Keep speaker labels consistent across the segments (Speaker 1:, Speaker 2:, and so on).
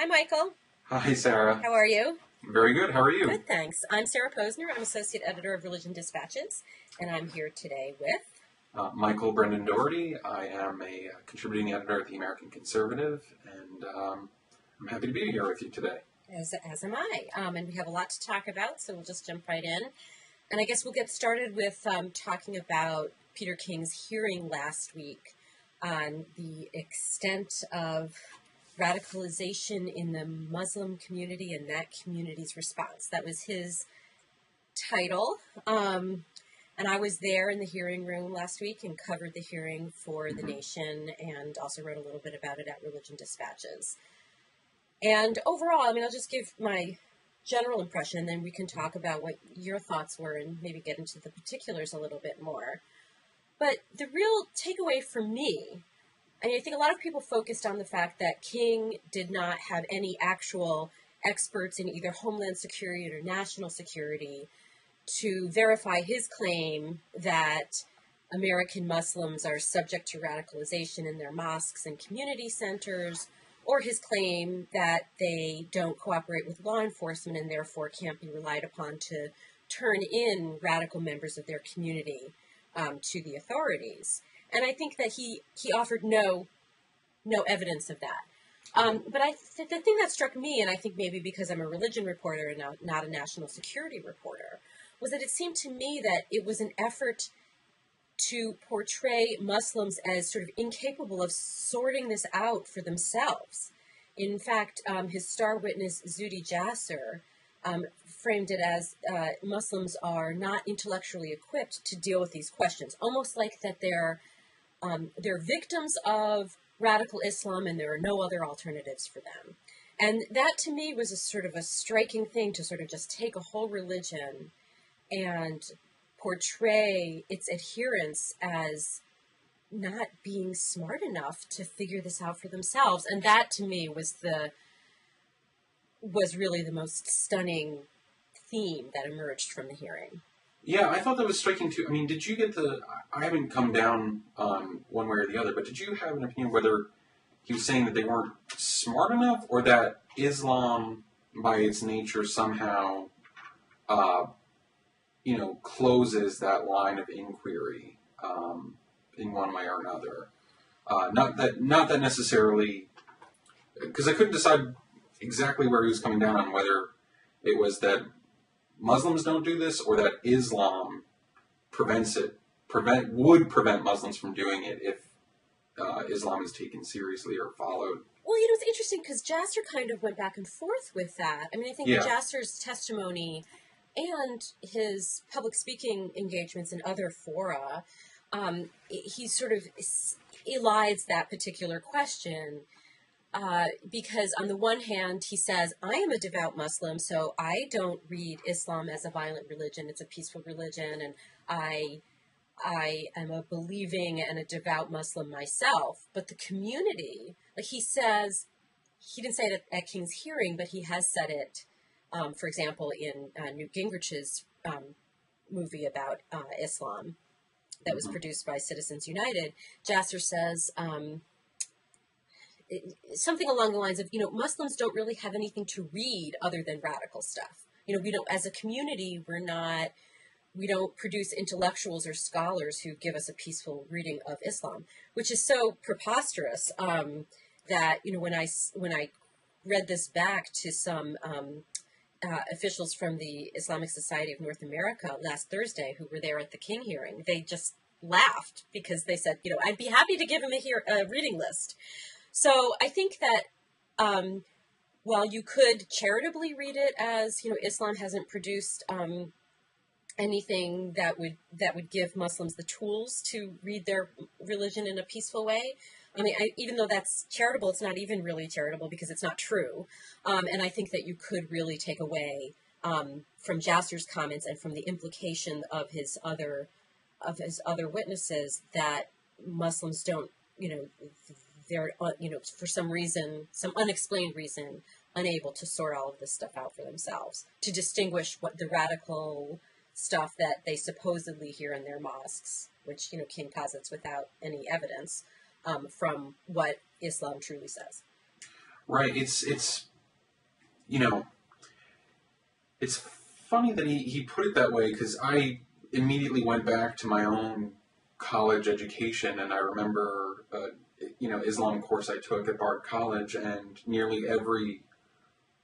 Speaker 1: Hi, Michael.
Speaker 2: Hi, Sarah.
Speaker 1: How are you?
Speaker 2: Very good. How are you?
Speaker 1: Good, thanks. I'm Sarah Posner. I'm Associate Editor of Religion Dispatches, and I'm here today with...
Speaker 2: Michael Brendan Dougherty. I am a contributing editor at the American Conservative, and I'm happy to be here with you today.
Speaker 1: As am I. And we have a lot to talk about, so we'll just jump right in. And I guess we'll get started with talking about Peter King's hearing last week on the extent of radicalization in the Muslim community and that community's response. That was his title. And I was there in the hearing room last week and covered the hearing for The Nation and also wrote a little bit about it at Religion Dispatches. And overall, I'll just give my general impression, and then we can talk about what your thoughts were and maybe get into the particulars a little bit more. But the real takeaway for me, I think a lot of people focused on the fact that King did not have any actual experts in either Homeland Security or national security to verify his claim that American Muslims are subject to radicalization in their mosques and community centers, or his claim that they don't cooperate with law enforcement and therefore can't be relied upon to turn in radical members of their community to the authorities. And I think that he offered no evidence of that. But the thing that struck me, and I think maybe because I'm a religion reporter and not a national security reporter, was that it seemed to me that it was an effort to portray Muslims as sort of incapable of sorting this out for themselves. In fact, his star witness, Zuhdi Jasser, framed it as Muslims are not intellectually equipped to deal with these questions, almost like that they're victims of radical Islam and there are no other alternatives for them. And that to me was a sort of a striking thing, to sort of just take a whole religion and portray its adherents as not being smart enough to figure this out for themselves. And that to me was really the most stunning theme that emerged from the hearing.
Speaker 2: Yeah, I thought that was striking too. Did you get I haven't come down on one way or the other, but did you have an opinion whether he was saying that they weren't smart enough, or that Islam, by its nature, somehow, closes that line of inquiry in one way or another? Not that necessarily, because I couldn't decide exactly where he was coming down on, whether it was that Muslims don't do this, or that Islam would prevent Muslims from doing it if Islam is taken seriously or followed.
Speaker 1: Well, it's interesting because Jasser kind of went back and forth with that. I think Jasser's testimony and his public speaking engagements in other fora, he sort of elides that particular question. Because on the one hand, he says, I am a devout Muslim, so I don't read Islam as a violent religion. It's a peaceful religion, and I am a believing and a devout Muslim myself. But the community, like he says, he didn't say it at King's hearing, but he has said it, for example, in Newt Gingrich's movie about Islam that was produced by Citizens United. Jasser says... something along the lines of, Muslims don't really have anything to read other than radical stuff. We don't, as a community, we don't produce intellectuals or scholars who give us a peaceful reading of Islam, which is so preposterous that, when I read this back to some officials from the Islamic Society of North America last Thursday who were there at the King hearing, they just laughed because they said, I'd be happy to give him a reading list. So I think that while you could charitably read it as, Islam hasn't produced anything that would give Muslims the tools to read their religion in a peaceful way. Even though that's charitable, it's not even really charitable because it's not true. And I think that you could really take away from Jasser's comments and from the implication of his other witnesses that Muslims don't, they're, for some reason, some unexplained reason, unable to sort all of this stuff out for themselves, to distinguish what the radical stuff that they supposedly hear in their mosques, which, King posits without any evidence, from what Islam truly says.
Speaker 2: Right. It's it's funny that he put it that way, because I immediately went back to my own college education, and I remember, Islam course I took at Bard College, and nearly every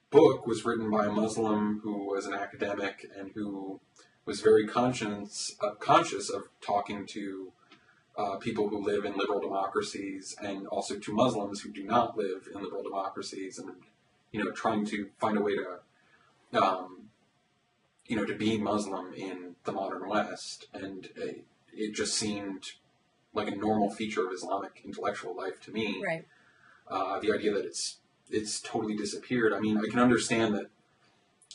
Speaker 2: book was written by a Muslim who was an academic and who was very conscious of talking to people who live in liberal democracies, and also to Muslims who do not live in liberal democracies, and trying to find a way to to be Muslim in the modern West. And it just seemed like a normal feature of Islamic intellectual life to me.
Speaker 1: Right.
Speaker 2: The idea that it's totally disappeared. I mean, I can understand that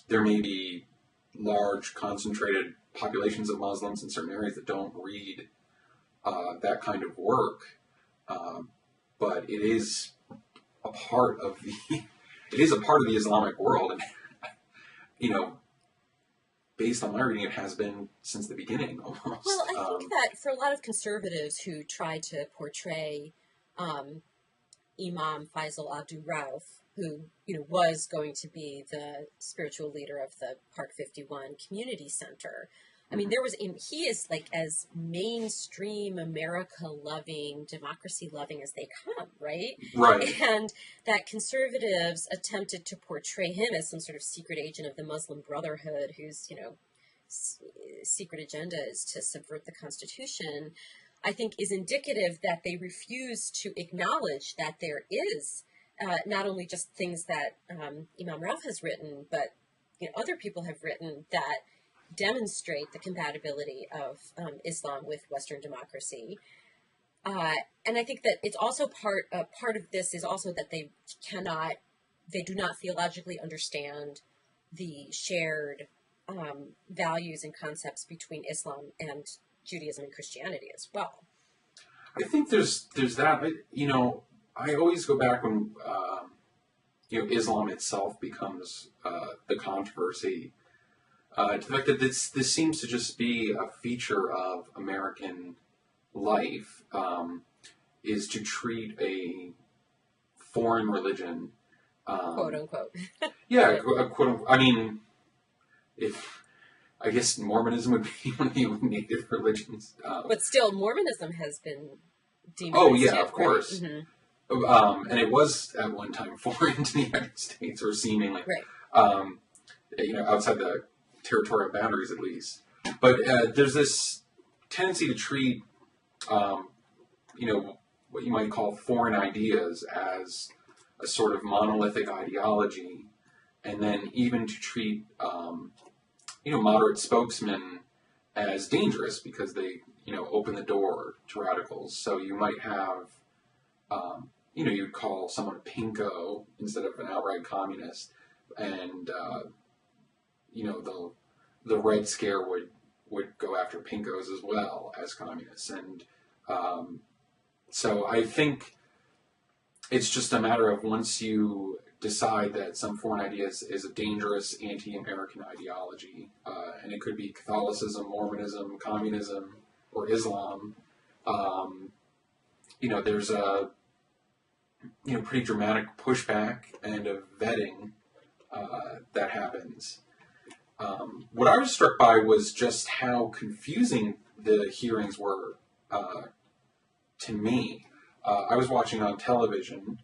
Speaker 2: there may be large concentrated populations of Muslims in certain areas that don't read that kind of work, but it is a part of the Islamic world, and based on my reading, it has been since the beginning almost.
Speaker 1: Well, I think that for a lot of conservatives who try to portray Imam Faisal Abdul Rauf, who was going to be the spiritual leader of the Park 51 Community Center, I mean, he is like as mainstream America-loving, democracy-loving as they come, right?
Speaker 2: Right.
Speaker 1: And that conservatives attempted to portray him as some sort of secret agent of the Muslim Brotherhood whose, secret agenda is to subvert the Constitution, I think is indicative that they refuse to acknowledge that there is not only just things that Imam Rauf has written, but other people have written that demonstrate the compatibility of Islam with Western democracy. And I think that it's also part of this is also that they do not theologically understand the shared values and concepts between Islam and Judaism and Christianity as well.
Speaker 2: I think there's that. I always go back when Islam itself becomes the controversy. To the fact that this seems to just be a feature of American life, is to treat a foreign religion,
Speaker 1: quote unquote.
Speaker 2: Yeah, quote unquote. I mean, I guess Mormonism would be one of the native religions.
Speaker 1: But still, Mormonism has been deemed.
Speaker 2: Oh yeah, of course.
Speaker 1: Right? Mm-hmm.
Speaker 2: And it was at one time foreign to the United States, or seemingly,
Speaker 1: right.
Speaker 2: Outside the territorial boundaries at least. But there's this tendency to treat, what you might call foreign ideas as a sort of monolithic ideology, and then even to treat, moderate spokesmen as dangerous because they, open the door to radicals. So you might have, you'd call someone a pinko instead of an outright communist, and the Red Scare would go after pinkos as well as communists. And so I think it's just a matter of, once you decide that some foreign idea is a dangerous anti-American ideology, and it could be Catholicism, Mormonism, communism, or Islam, there's a pretty dramatic pushback and a vetting that happens. What I was struck by was just how confusing the hearings were to me. I was watching on television,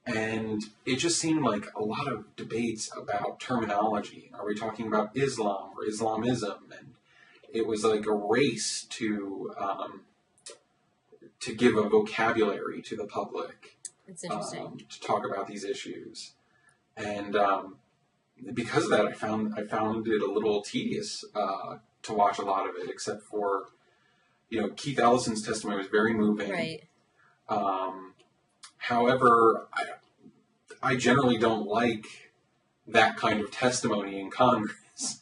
Speaker 2: and it just seemed like a lot of debates about terminology. Are we talking about Islam or Islamism? And it was like a race to give a vocabulary to the public.
Speaker 1: It's interesting.
Speaker 2: To talk about these issues. And because of that, I found it a little tedious to watch a lot of it, except for, Keith Ellison's testimony was very moving.
Speaker 1: Right.
Speaker 2: However, I generally don't like that kind of testimony in Congress,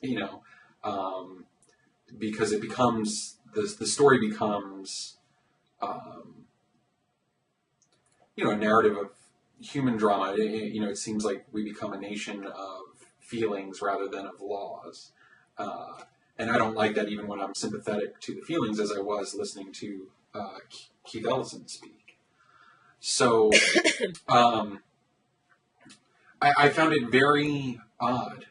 Speaker 2: because it becomes, the story becomes, a narrative of human drama. It seems like we become a nation of feelings rather than of laws. And I don't like that, even when I'm sympathetic to the feelings, as I was listening to Keith Ellison speak. So I I found it very odd.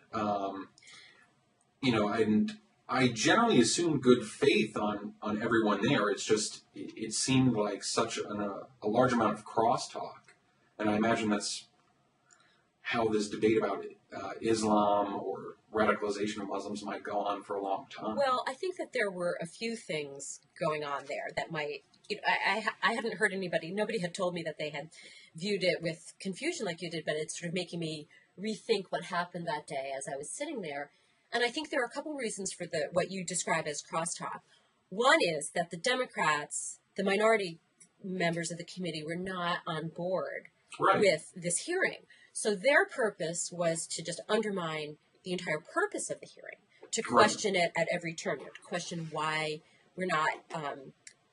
Speaker 2: And I generally assume good faith on everyone there. It's just, it seemed like such a large amount of crosstalk. And I imagine that's how this debate about Islam or radicalization of Muslims might go on for a long time.
Speaker 1: Well, I think that there were a few things going on there that might, I hadn't heard nobody had told me that they had viewed it with confusion like you did, but it's sort of making me rethink what happened that day as I was sitting there. And I think there are a couple reasons for what you describe as crosstalk. One is that the Democrats, the minority members of the committee, were not on board with this hearing. So their purpose was to just undermine the entire purpose of the hearing, to question it at every turn, to question why we're not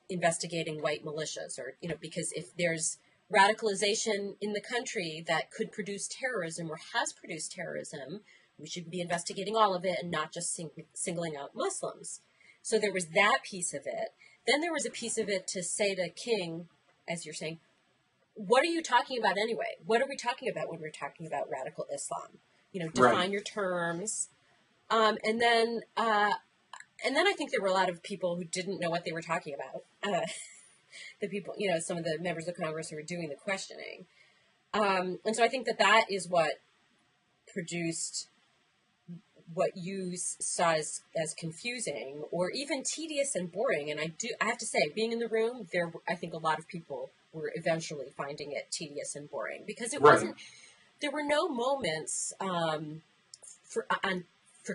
Speaker 1: investigating white militias, or, because if there's radicalization in the country that could produce terrorism or has produced terrorism, we should be investigating all of it and not just singling out Muslims. So there was that piece of it. Then there was a piece of it to say to King, as you're saying, what are you talking about anyway? What are we talking about when we're talking about radical Islam? Define your terms. And then I think there were a lot of people who didn't know what they were talking about. The people, some of the members of Congress who were doing the questioning. And so I think that is what produced what you saw as confusing or even tedious and boring. And I have to say, being in the room, I think a lot of people were eventually finding it tedious and boring because it wasn't. There were no moments for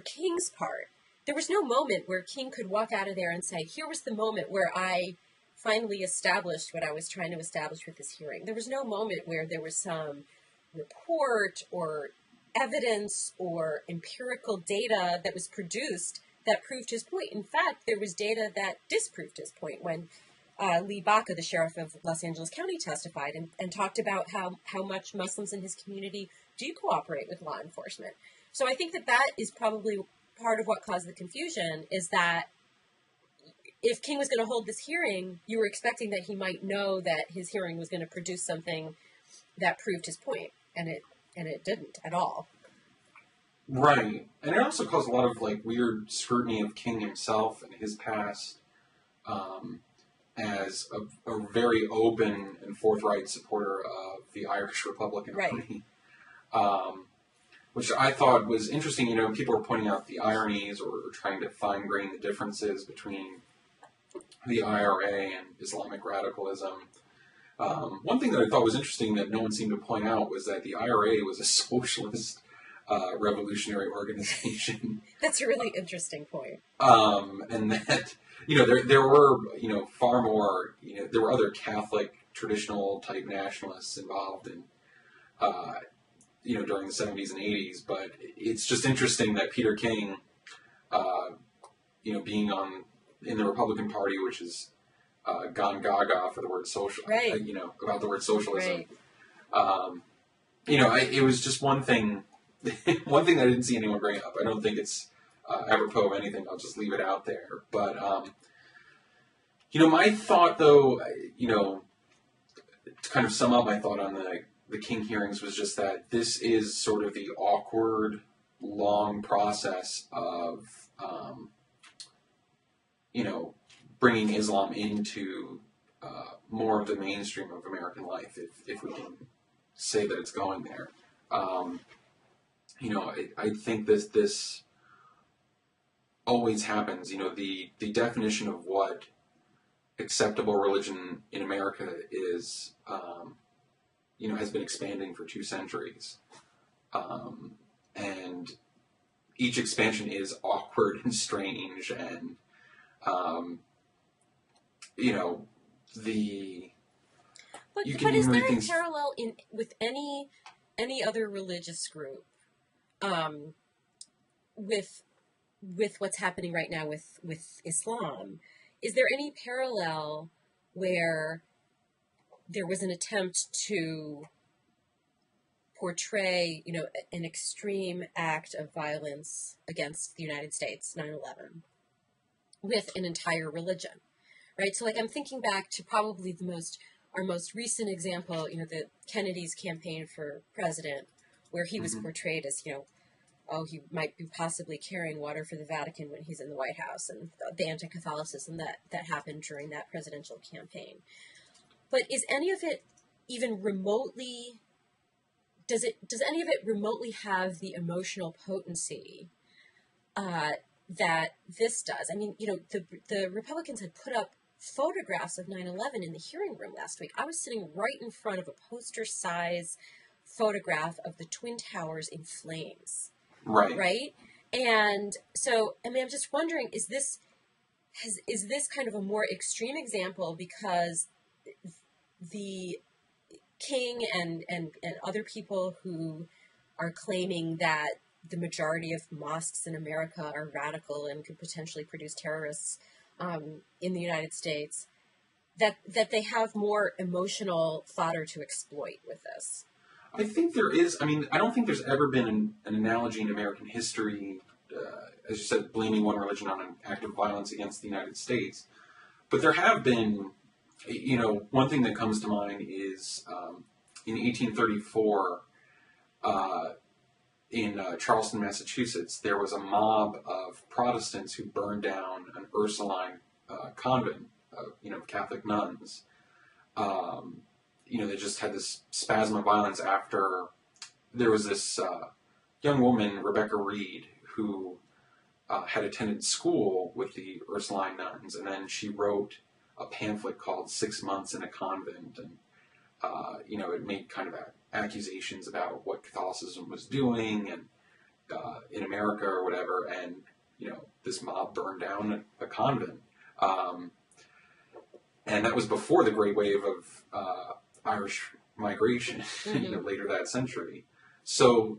Speaker 1: King's part. There was no moment where King could walk out of there and say, "Here was the moment where I finally established what I was trying to establish with this hearing." There was no moment where there was some report or evidence or empirical data that was produced that proved his point. In fact, there was data that disproved his point when Lee Baca, the sheriff of Los Angeles County, testified and talked about how much Muslims in his community do cooperate with law enforcement. So I think that is probably part of what caused the confusion, is that if King was going to hold this hearing, you were expecting that he might know that his hearing was going to produce something that proved his point, and it didn't at all.
Speaker 2: Right. And it also caused a lot of weird scrutiny of King himself and his past as a very open and forthright supporter of the Irish Republican Party. Which I thought was interesting. People were pointing out the ironies or trying to fine-grain the differences between the IRA and Islamic radicalism. One thing that I thought was interesting that no one seemed to point out was that the IRA was a socialist revolutionary organization.
Speaker 1: That's a really interesting point.
Speaker 2: And that, there were, far more, there were other Catholic traditional type nationalists involved in, during the 70s and 80s. But it's just interesting that Peter King, being in the Republican Party, which is gone gaga for the word social, about the word socialism. It was just one thing that I didn't see anyone bring up. I don't think it's apropos of anything. I'll just leave it out there. But, my thought, though, to kind of sum up my thought on the King hearings was just that this is sort of the awkward, long process of, bringing Islam into more of the mainstream of American life, if we can say that it's going there. I think this always happens. The definition of what acceptable religion in America is, has been expanding for 2 centuries. And each expansion is awkward and strange and,
Speaker 1: But is there a parallel with any other religious group with what's happening right now with Islam? Is there any parallel where there was an attempt to portray, an extreme act of violence against the United States, 9/11, with an entire religion, right? So, I'm thinking back to probably our most recent example, the Kennedy's campaign for president, where he was portrayed as, oh, he might be possibly carrying water for the Vatican when he's in the White House, and the anti-Catholicism that happened during that presidential campaign. But is any of it even remotely, does any of it remotely have the emotional potency that this does? I mean, the Republicans had put up photographs of 9/11 in the hearing room last week. I was sitting right in front of a poster-size photograph of the Twin Towers in flames. Right? And so, I mean, I'm just wondering, is this kind of a more extreme example because the king and other people who are claiming that the majority of mosques in America are radical and could potentially produce terrorists in the United States, that they have more emotional fodder to exploit with this?
Speaker 2: I think there is. I mean, I don't think there's ever been an analogy in American history, as you said, blaming one religion on an act of violence against the United States. But there have been, one thing that comes to mind is in 1834, in Charleston, Massachusetts, there was a mob of Protestants who burned down an Ursuline convent, Catholic nuns. They just had this spasm of violence after there was this young woman, Rebecca Reed, who had attended school with the Ursuline nuns, and then she wrote a pamphlet called 6 Months in a Convent, and it made kind of accusations about what Catholicism was doing and in America or whatever, and this mob burned down a convent, and that was before the great wave of Irish migration, later that century. So,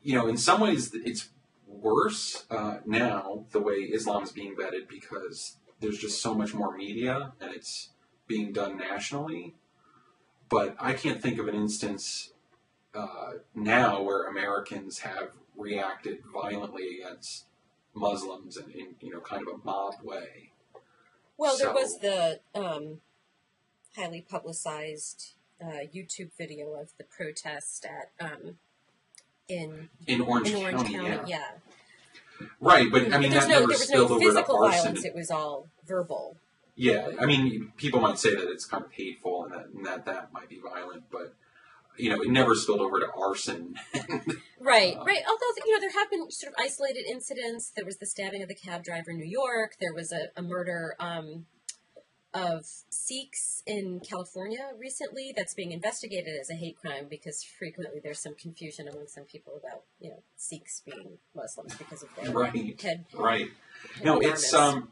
Speaker 2: in some ways it's worse now the way Islam is being vetted because there's just so much more media and it's being done nationally. But I can't think of an instance now where Americans have reacted violently against Muslims in kind of a mob way.
Speaker 1: Well, there was the highly publicized YouTube video of the protest at in
Speaker 2: Orange County,
Speaker 1: yeah.
Speaker 2: Right, but I mean, that never spilled over to arson. There was no physical violence,
Speaker 1: it was all verbal.
Speaker 2: Yeah, I mean, people might say that it's kind of hateful and that might be violent, but, it never spilled over to arson.
Speaker 1: Right. Although, there have been sort of isolated incidents. There was the stabbing of the cab driver in New York. There was a murder of Sikhs in California recently that's being investigated as a hate crime because frequently there's some confusion among some people about, Sikhs being Muslims because of their head.
Speaker 2: Right. No, it's, I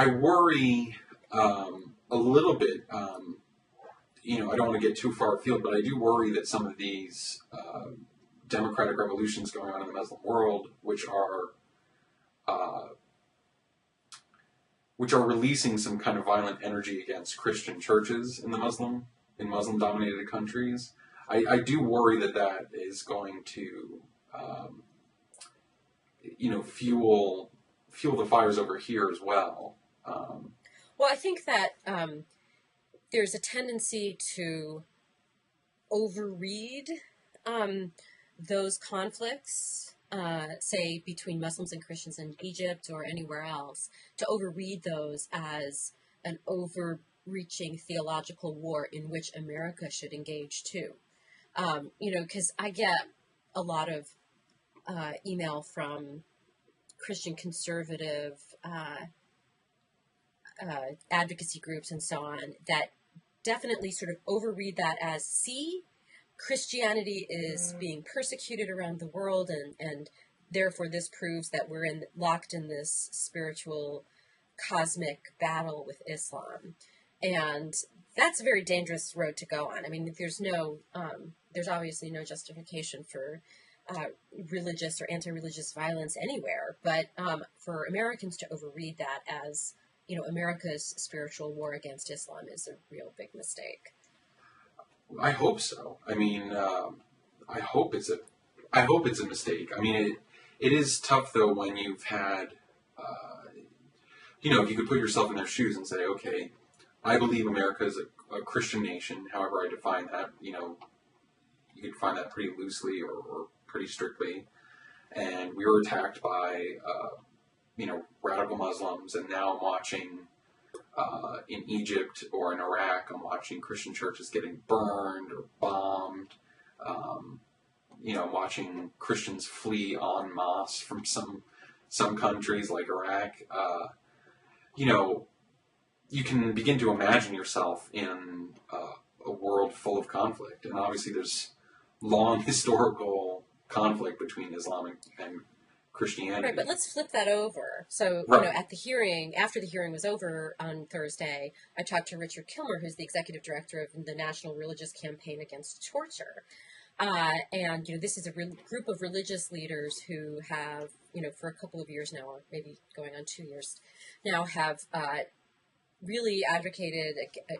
Speaker 2: worry a little bit, I don't want to get too far afield, but I do worry that some of these democratic revolutions going on in the Muslim world, which are releasing some kind of violent energy against Christian churches in Muslim-dominated countries. I do worry that is going to, fuel the fires over here as well.
Speaker 1: Well, I think that there's a tendency to overread those conflicts, say between Muslims and Christians in Egypt or anywhere else, to overread those as an overreaching theological war in which America should engage too. Because I get a lot of email from Christian conservative advocacy groups and so on that definitely sort of overread that as, see, Christianity is being persecuted around the world, and therefore this proves that we're locked in this spiritual cosmic battle with Islam. And that's a very dangerous road to go on. I mean, there's obviously no justification for religious or anti-religious violence anywhere, but for Americans to overread that as, America's spiritual war against Islam is a real big mistake.
Speaker 2: I hope so. I mean, I hope it's a mistake. I mean, it is tough though when you've had, if you could put yourself in their shoes and say, okay, I believe America is a Christian nation, however I define that. you could find that pretty loosely or pretty strictly. And we were attacked by, radical Muslims. And now I'm watching in Egypt or in Iraq, I'm watching Christian churches getting burned or bombed. I'm watching Christians flee en masse from some countries like Iraq. You can begin to imagine yourself in a world full of conflict. And obviously there's long historical conflict between Islam and Christianity.
Speaker 1: Right, but let's flip that over. So,
Speaker 2: right.
Speaker 1: At the hearing, after the hearing was over on Thursday, I talked to Richard Kilmer, who's the executive director of the National Religious Campaign Against Torture. And this is a group of religious leaders who have, for a couple of years now, or maybe going on 2 years now, have really advocated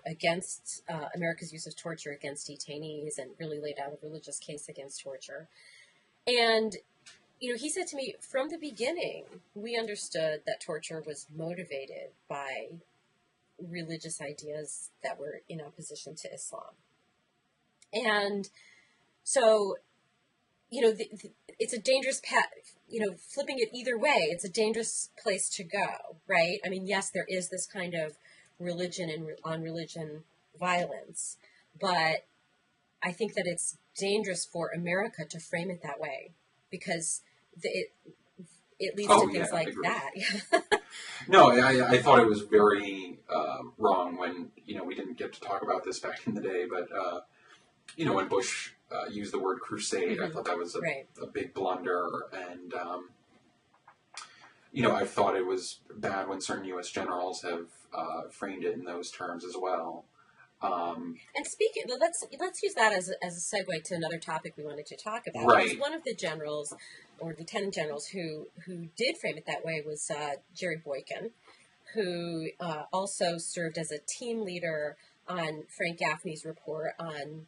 Speaker 1: against America's use of torture against detainees and really laid out a religious case against torture. And he said to me, from the beginning, we understood that torture was motivated by religious ideas that were in opposition to Islam. And so, it's a dangerous path, flipping it either way, it's a dangerous place to go, right? I mean, yes, there is this kind of religion and on religion violence, but I think that it's dangerous for America to frame it that way, because it leads to things like that.
Speaker 2: No, I thought it was very wrong when, we didn't get to talk about this back in the day, but, when Bush used the word crusade, I thought that was a big blunder. And, I thought it was bad when certain U.S. generals have framed it in those terms as well.
Speaker 1: And speaking, let's use that as a segue to another topic we wanted to talk about.
Speaker 2: Right.
Speaker 1: One of the generals, or lieutenant generals, who did frame it that way was Jerry Boykin, who also served as a team leader on Frank Gaffney's report on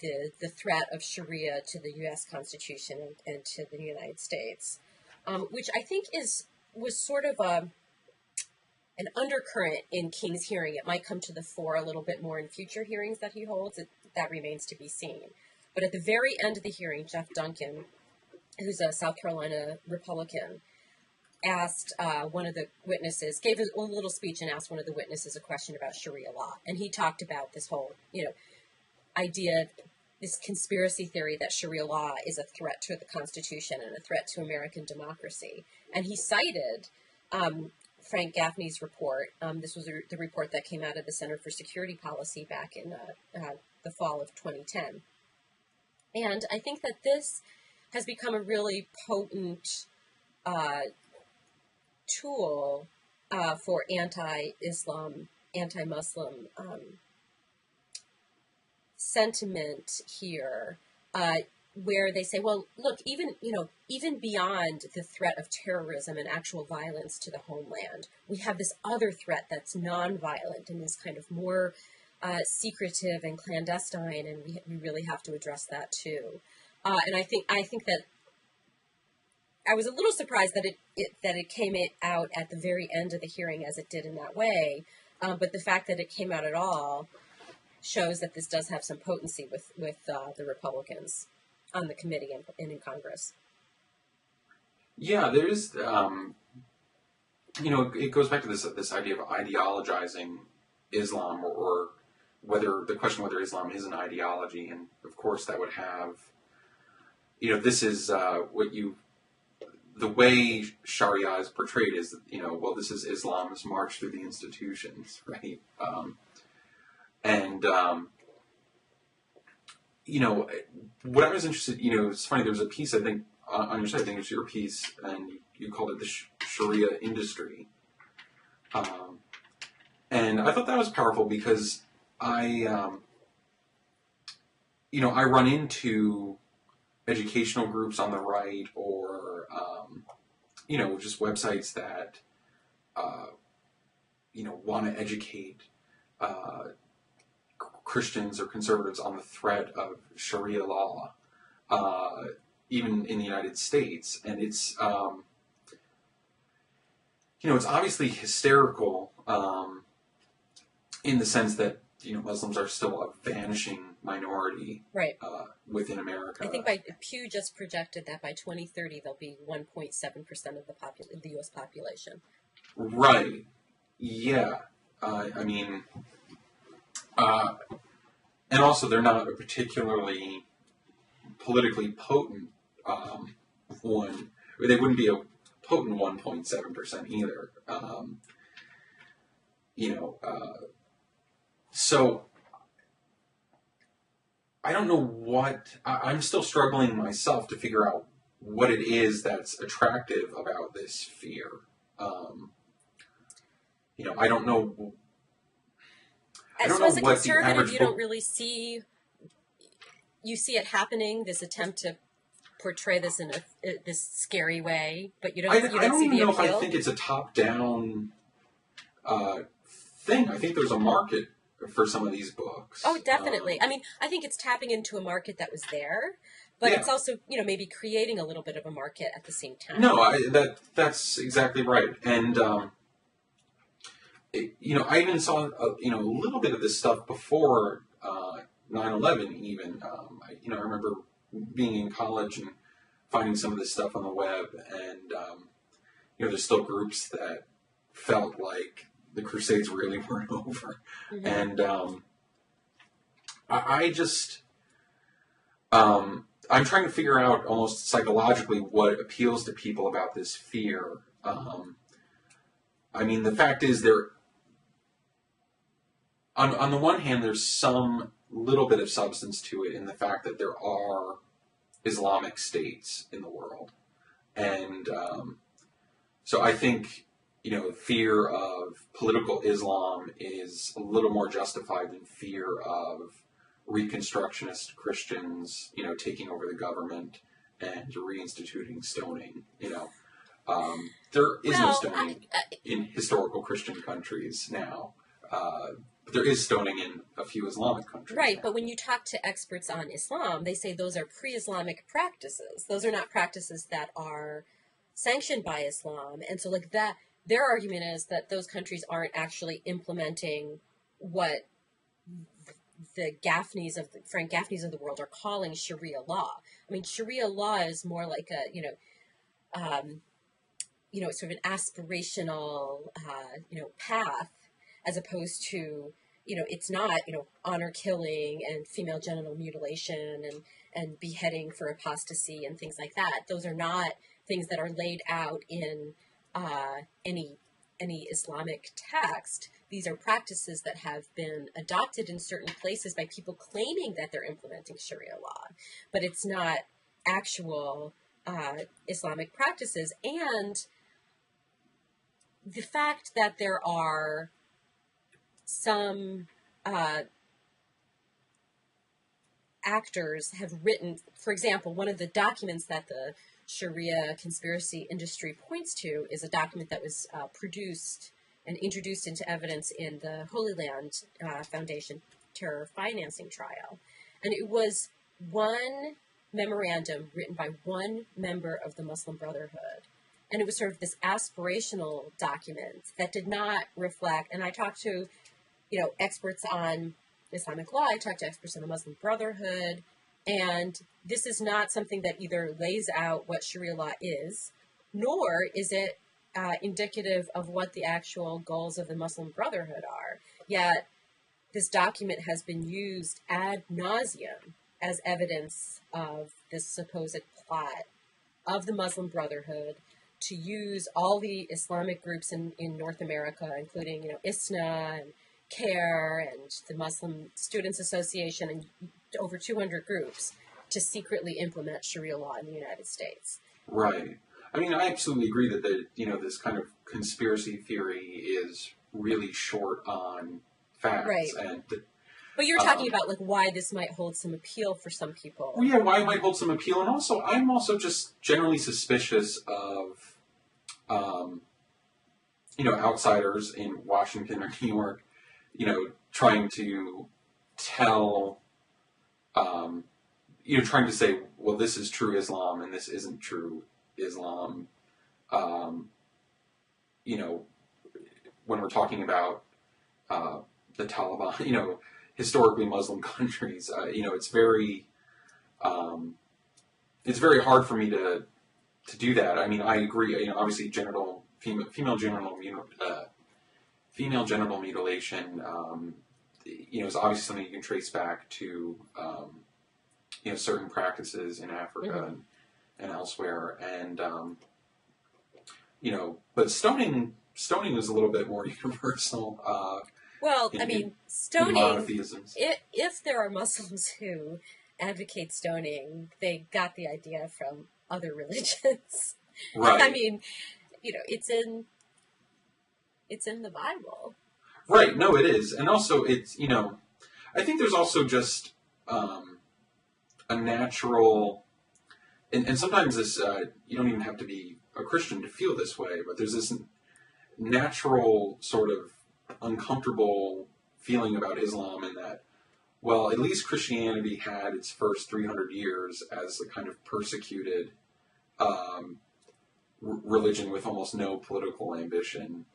Speaker 1: the threat of Shariah to the U.S. Constitution and to the United States, which I think was sort of an undercurrent in King's hearing. It might come to the fore a little bit more in future hearings that he holds. That remains to be seen. But at the very end of the hearing, Jeff Duncan, who's a South Carolina Republican, asked one of the witnesses, gave a little speech and asked one of the witnesses a question about Sharia law. And he talked about this whole, idea, this conspiracy theory that Sharia law is a threat to the Constitution and a threat to American democracy. And he cited Frank Gaffney's report. This was the report that came out of the Center for Security Policy back in the fall of 2010. And I think that this has become a really potent tool for anti-Islam, anti-Muslim sentiment here, where they say, well, look, even beyond the threat of terrorism and actual violence to the homeland, we have this other threat that's nonviolent and is kind of more secretive and clandestine, and we really have to address that too. And I think that I was a little surprised that it came out at the very end of the hearing as it did in that way, but the fact that it came out at all shows that this does have some potency with the Republicans on the committee and in Congress.
Speaker 2: Yeah, there is, it goes back to this idea of ideologizing Islam, or the question whether Islam is an ideology, and of course that would have, this is the way Sharia is portrayed is, this is Islam's march through the institutions, right? What I was interested, it's funny, there was a piece, I think, on your site, I think it was your piece, and you called it the Sharia industry. And I thought that was powerful because I run into educational groups on the right, or, just websites that, want to educate Christians or conservatives on the threat of Sharia law, even in the United States. And it's, it's obviously hysterical in the sense that, Muslims are still a vanishing minority
Speaker 1: Right.
Speaker 2: within America.
Speaker 1: I think Pew just projected that by 2030 there'll be 1.7% of the U.S. population.
Speaker 2: Right. Yeah. I mean, and also they're not a particularly politically potent one. They wouldn't be a potent 1.7% either. So I don't know I'm still struggling myself to figure out what it is that's attractive about this fear. I don't know.
Speaker 1: So as a conservative, you don't really see. You see it happening. This attempt to portray this in this scary way, but you don't. I don't
Speaker 2: even know
Speaker 1: if
Speaker 2: I think it's a top-down thing. I think there's a market for some of these books.
Speaker 1: Oh, definitely. I think it's tapping into a market that was there, but it's also, maybe creating a little bit of a market at the same time.
Speaker 2: No, that's exactly right. And, I even saw, a little bit of this stuff before 9/11 even. I remember being in college and finding some of this stuff on the web, and, there's still groups that felt like the Crusades really weren't over. Mm-hmm. And I just, I'm trying to figure out almost psychologically what appeals to people about this fear. The fact is on the one hand, there's some little bit of substance to it in the fact that there are Islamic states in the world. And so I think, fear of political Islam is a little more justified than fear of Reconstructionist Christians, taking over the government and reinstituting stoning. There is no stoning in historical Christian countries now. But there is stoning in a few Islamic countries.
Speaker 1: Right,
Speaker 2: now.
Speaker 1: But when you talk to experts on Islam, they say those are pre-Islamic practices. Those are not practices that are sanctioned by Islam. And so their argument is that those countries aren't actually implementing what the Frank Gaffneys of the world are calling Sharia law. Sharia law is more like sort of an aspirational, path, as opposed to, it's not, honor killing and female genital mutilation and beheading for apostasy and things like that. Those are not things that are laid out in any Islamic text. These are practices that have been adopted in certain places by people claiming that they're implementing Sharia law, but it's not actual Islamic practices. And the fact that there are some actors have written, for example, one of the documents that the Sharia conspiracy industry points to is a document that was produced and introduced into evidence in the Holy Land Foundation terror financing trial. And it was one memorandum written by one member of the Muslim Brotherhood. And it was sort of this aspirational document that did not reflect, and I talked to, experts on Islamic law, I talked to experts on the Muslim Brotherhood, and this is not something that either lays out what Sharia law is, nor is it indicative of what the actual goals of the Muslim Brotherhood are. Yet, this document has been used ad nauseum as evidence of this supposed plot of the Muslim Brotherhood to use all the Islamic groups in North America, including, ISNA and CARE and the Muslim Students Association and over 200 groups to secretly implement Sharia law in the United States.
Speaker 2: Right. I absolutely agree that this kind of conspiracy theory is really short on facts.
Speaker 1: Right. But you're talking about why this might hold some appeal for some people.
Speaker 2: Well, yeah, why it might hold some appeal, and also I'm also just generally suspicious of, outsiders in Washington or New York, trying to tell, trying to say, well, this is true Islam and this isn't true Islam. When we're talking about the Taliban, historically Muslim countries. It's very hard for me to do that. I mean, I agree. Obviously, female genital mutilation, is obviously something you can trace back to, certain practices in Africa and elsewhere, and but stoning is a little bit more universal.
Speaker 1: Well, stoning.
Speaker 2: Monotheisms.
Speaker 1: If there are Muslims who advocate stoning, they got the idea from other religions.
Speaker 2: Right.
Speaker 1: I mean, it's in the Bible.
Speaker 2: Right. No, it is, and also it's I think there's also just a natural, and sometimes this you don't even have to be a Christian to feel this way, but there's this natural sort of uncomfortable feeling about Islam in that, well, at least Christianity had its first 300 years as a kind of persecuted religion with almost no political ambition,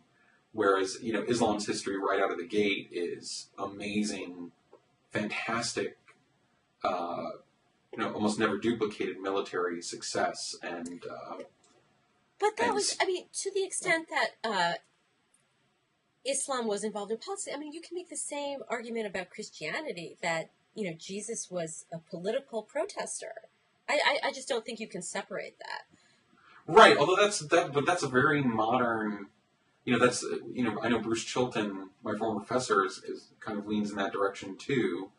Speaker 2: whereas Islam's history right out of the gate is amazing, fantastic, almost never duplicated military success, and
Speaker 1: but that was, to the extent that Islam was involved in politics. You can make the same argument about Christianity, that Jesus was a political protester. I just don't think you can separate that.
Speaker 2: Right, although but that's a very modern. That's I know Bruce Chilton, my former professor, is kind of leans in that direction too,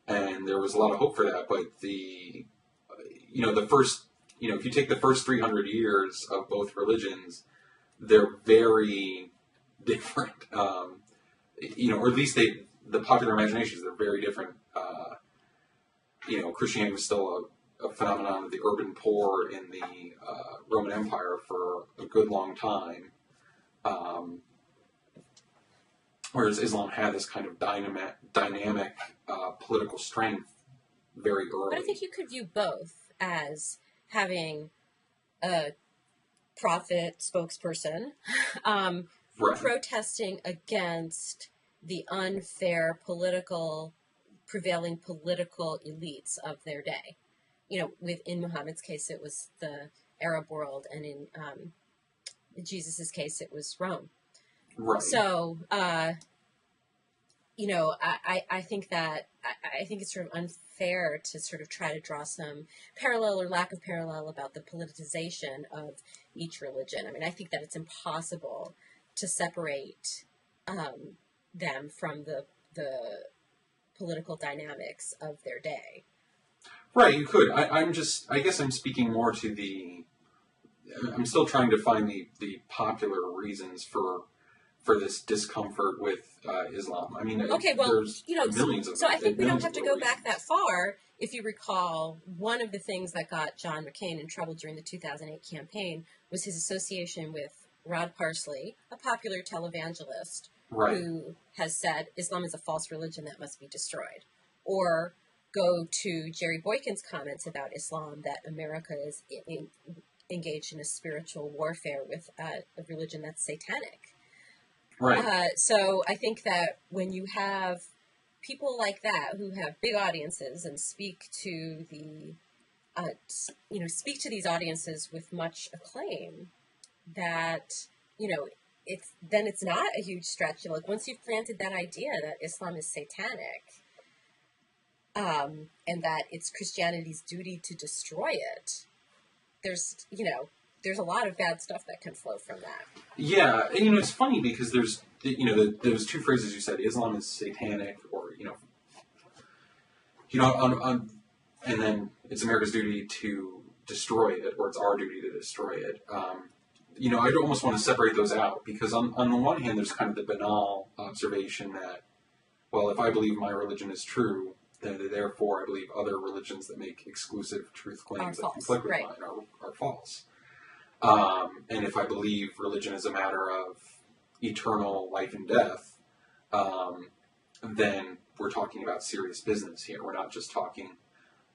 Speaker 2: and there was a lot of hope for that. But the first if you take the first 300 years of both religions, they're very different, or at least the popular imaginations, they're very different. Christianity was still a phenomenon of the urban poor in the Roman Empire for a good long time, whereas Islam had this kind of dynamic political strength very early.
Speaker 1: But I think you could view both as having a prophet spokesperson
Speaker 2: right.
Speaker 1: protesting against the unfair prevailing political elites of their day. In Muhammad's case, it was the Arab world, and in Jesus' case, it was Rome.
Speaker 2: Right.
Speaker 1: So, I think it's sort of unfair to sort of try to draw some parallel or lack of parallel about the politicization of each religion. I think that it's impossible to separate them from the political dynamics of their day.
Speaker 2: Right, you could. I guess I'm speaking more to I'm still trying to find the popular reasons for this discomfort with Islam. There's millions of.
Speaker 1: So I think we don't have to go back that far. If you recall, one of the things that got John McCain in trouble during the 2008 campaign was his association with Rod Parsley, a popular televangelist,
Speaker 2: right,
Speaker 1: who has said Islam is a false religion that must be destroyed. Or go to Jerry Boykin's comments about Islam, that America is engaged in a spiritual warfare with a religion that's satanic.
Speaker 2: Right.
Speaker 1: So I think that when you have people like that who have big audiences and speak to these audiences with much acclaim, that it's not a huge stretch. Once you've planted that idea that Islam is satanic, and that it's Christianity's duty to destroy it, there's a lot of bad stuff that can flow from that.
Speaker 2: Yeah, and it's funny because there's those two phrases you said: Islam is satanic, or and then it's America's duty to destroy it, or it's our duty to destroy it. I almost want to separate those out, because on the one hand, there's kind of the banal observation that, well, if I believe my religion is true, then therefore I believe other religions that make exclusive truth claims that conflict with mine are false. And if I believe religion is a matter of eternal life and death, then we're talking about serious business here. We're not just talking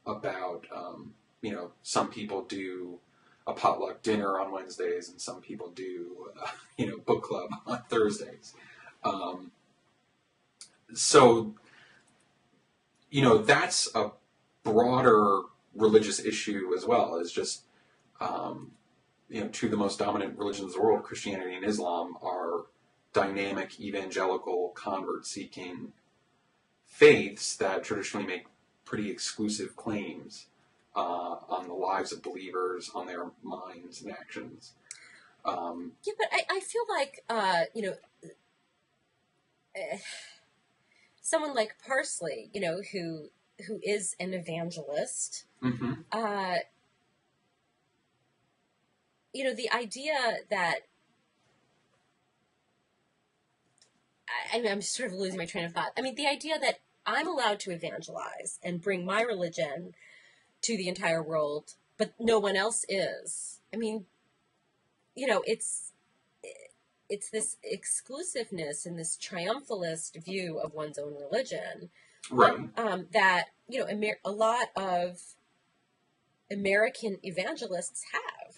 Speaker 2: about, some people do a potluck dinner on Wednesdays and some people do, book club on Thursdays. So that's a broader religious issue as well. Is just, two of the most dominant religions in the world, Christianity and Islam, are dynamic evangelical convert-seeking faiths that traditionally make pretty exclusive claims on the lives of believers, on their minds and actions.
Speaker 1: Yeah, but I feel like, someone like Parsley, who is an evangelist,
Speaker 2: Mm-hmm.
Speaker 1: The idea that, I'm sort of losing my train of thought. I mean, the idea that I'm allowed to evangelize and bring my religion to the entire world, but no one else is. I mean, it's this exclusiveness and this triumphalist view of one's own religion,
Speaker 2: Right.
Speaker 1: that a lot of American evangelists have.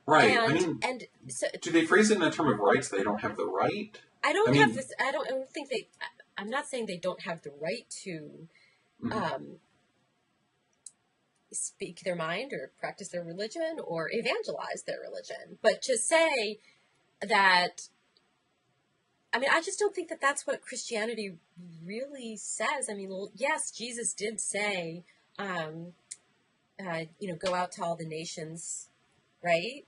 Speaker 2: Right.
Speaker 1: And so,
Speaker 2: do they phrase it in the term of rights? They don't have the right.
Speaker 1: I don't have this. I don't think they. I'm not saying they don't have the right to speak their mind or practice their religion or evangelize their religion, but to say that, I just don't think that that's what Christianity really says. I mean, well, yes, Jesus did say, go out to all the nations, right?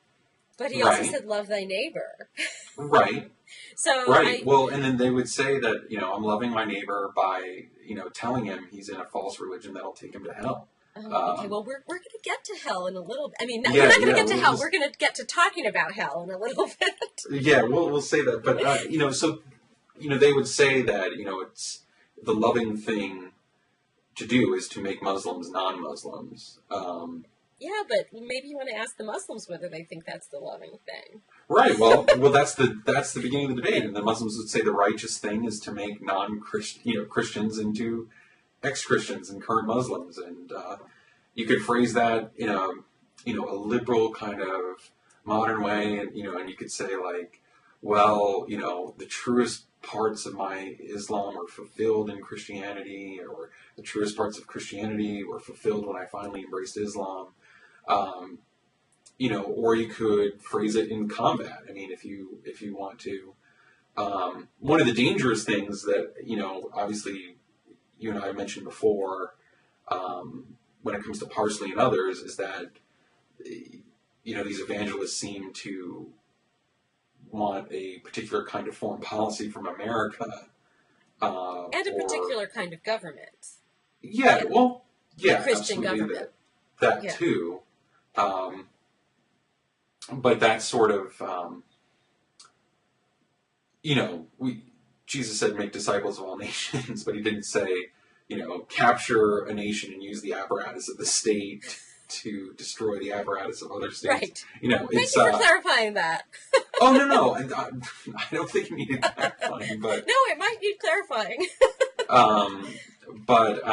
Speaker 1: But he also said, love thy neighbor.
Speaker 2: Right.
Speaker 1: So
Speaker 2: right. Well, and then they would say that, I'm loving my neighbor by, telling him he's in a false religion that'll take him to hell.
Speaker 1: Okay, well, we're going to get to hell in a little bit. I mean, we're not going to get to hell. We're going to get to talking about hell in a little bit.
Speaker 2: Yeah, we'll say that. But, they would say that, it's the loving thing to do is to make Muslims non-Muslims.
Speaker 1: Yeah, but maybe you want to ask the Muslims whether they think that's the loving thing.
Speaker 2: Right. Well, that's the beginning of the debate, and the Muslims would say the righteous thing is to make Christians into ex-Christians and current Muslims, and you could phrase that in a liberal kind of modern way, and you could say like, well, the truest parts of my Islam were fulfilled in Christianity, or the truest parts of Christianity were fulfilled when I finally embraced Islam. Or you could phrase it in combat. I mean, if you want to. One of the dangerous things that, obviously you and I mentioned before, when it comes to Parsley and others, is that, these evangelists seem to want a particular kind of foreign policy from America.
Speaker 1: And a particular kind of government.
Speaker 2: Yeah, well, yeah,
Speaker 1: Christian government.
Speaker 2: That too. But that sort of, Jesus said, make disciples of all nations, but he didn't say, capture a nation and use the apparatus of the state to destroy the apparatus of other states.
Speaker 1: Right.
Speaker 2: Thank
Speaker 1: you for clarifying that.
Speaker 2: Oh, no. I don't think it needed clarifying, but...
Speaker 1: No, it might need clarifying.
Speaker 2: But,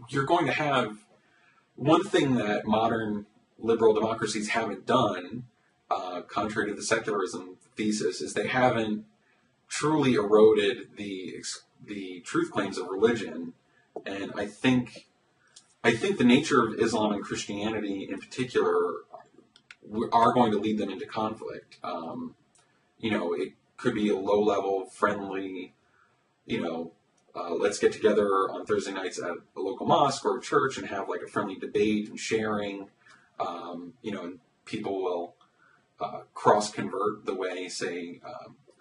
Speaker 2: you're going to have... One thing that modern liberal democracies haven't done, contrary to the secularism thesis, is they haven't truly eroded the truth claims of religion. And I think the nature of Islam and Christianity in particular are going to lead them into conflict. It could be a low-level, friendly, let's get together on Thursday nights at a local mosque or a church and have like a friendly debate and sharing, and people will cross-convert the way, say,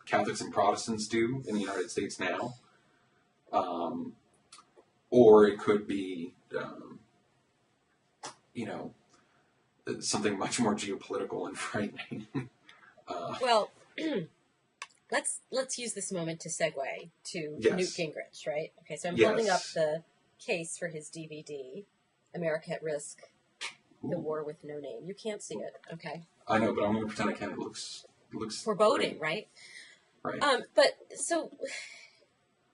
Speaker 2: Catholics and Protestants do in the United States now. Or it could be, something much more geopolitical and frightening.
Speaker 1: Well, let's use this moment to segue to Newt Gingrich, right? Okay, so I'm holding up the case for his DVD, America at Risk, The War with No Name. You can't see it, okay?
Speaker 2: I know, but I'm going to pretend I can. It looks
Speaker 1: foreboding,
Speaker 2: great.
Speaker 1: Right? But so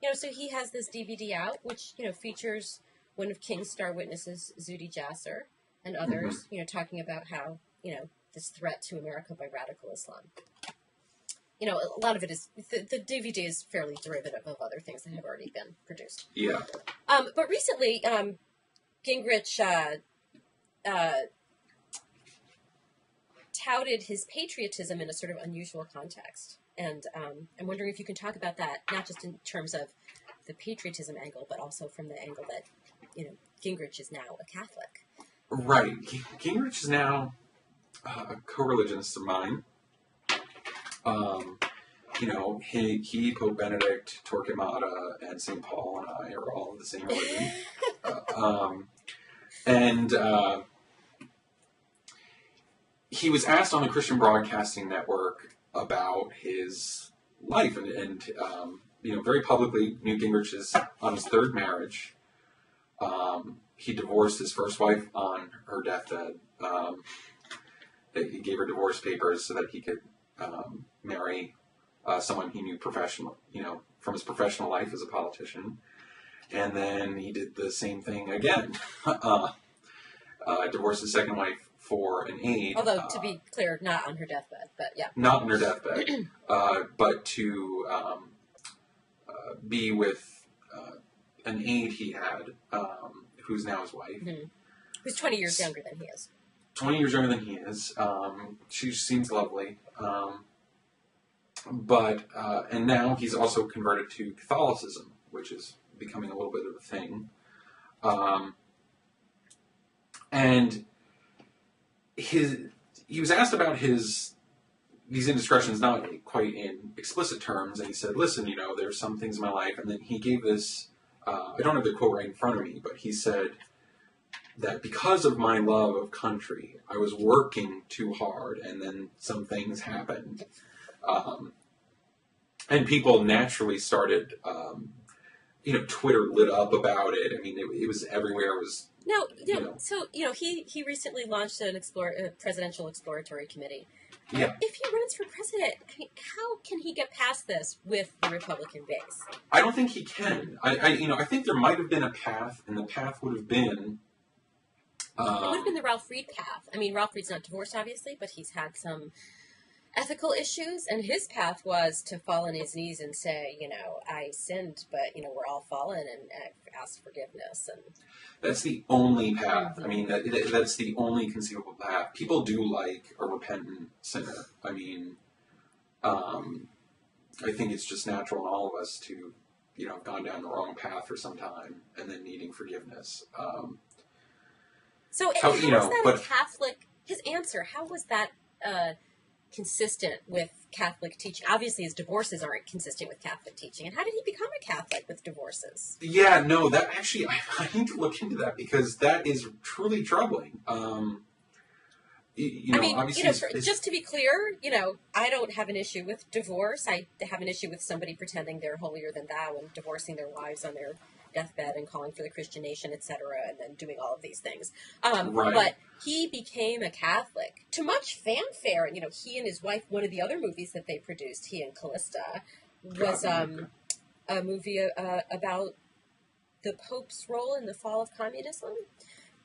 Speaker 1: he has this DVD out, which features one of King's star witnesses, Zuhdi Jasser, and others, talking about how this threat to America by radical Islam. you know, a lot of it is, the DVD is fairly derivative of other things that have already been produced.
Speaker 2: Yeah.
Speaker 1: But recently, Gingrich touted his patriotism in a sort of unusual context. And I'm wondering if you can talk about that, not just in terms of the patriotism angle, but also from the angle that, you know, Gingrich is now a Catholic.
Speaker 2: Right. Gingrich is now a co-religionist of mine. You know, he, Pope Benedict, Torquemada, and St. Paul and I are all of the same religion. He was asked on the Christian Broadcasting Network about his life, and you know, very publicly, Newt Gingrich is on his third marriage. He divorced his first wife on her deathbed. He gave her divorce papers so that he could marry someone he knew from his professional life as a politician. And then he did the same thing again. Divorced his second wife for an aide.
Speaker 1: Although, to be clear, not on her deathbed, but yeah.
Speaker 2: Not on her deathbed, but to be with an aide he had, who's now his wife.
Speaker 1: Mm-hmm. Who's 20 years younger than he is.
Speaker 2: 20 years younger than he is. She seems lovely. And now he's also converted to Catholicism, which is becoming a little bit of a thing. And he was asked about these indiscretions, not quite in explicit terms, and he said, listen, you know, there's some things in my life, and then he gave this, I don't have the quote right in front of me, but he said that because of my love of country, I was working too hard, and then some things happened. And people naturally started, you know, Twitter lit up about it. I mean, it was everywhere. It was...
Speaker 1: No, you know, so, you know, he recently launched a presidential exploratory committee.
Speaker 2: Yeah.
Speaker 1: If he runs for president, I mean, how can he get past this with the Republican base?
Speaker 2: I don't think he can. I think there might have been a path, and the path would have been... it
Speaker 1: would have been the Ralph Reed path. I mean, Ralph Reed's not divorced, obviously, but he's had some ethical issues, and his path was to fall on his knees and say, you know, I sinned, but, you know, we're all fallen, and I've asked forgiveness. And
Speaker 2: that's the only path. I mean, that's the only conceivable path. People do like a repentant sinner. I mean, I think it's just natural in all of us to, you know, have gone down the wrong path for some time and then needing forgiveness.
Speaker 1: So how was that a Catholic, his answer, how was that consistent with Catholic teaching? Obviously, his divorces aren't consistent with Catholic teaching. And how did he become a Catholic with divorces? Yeah,
Speaker 2: no, that actually, I need to look into that because that is truly troubling. You know,
Speaker 1: I mean,
Speaker 2: obviously,
Speaker 1: you know, just to be clear, you know, I don't have an issue with divorce. I have an issue with somebody pretending they're holier than thou and divorcing their wives on their deathbed and calling for the Christian nation, etc., and then doing all of these things.
Speaker 2: Right.
Speaker 1: But he became a Catholic to much fanfare. And, you know, he and his wife, one of the other movies that they produced, he and Callista, was a movie about the Pope's role in the fall of communism.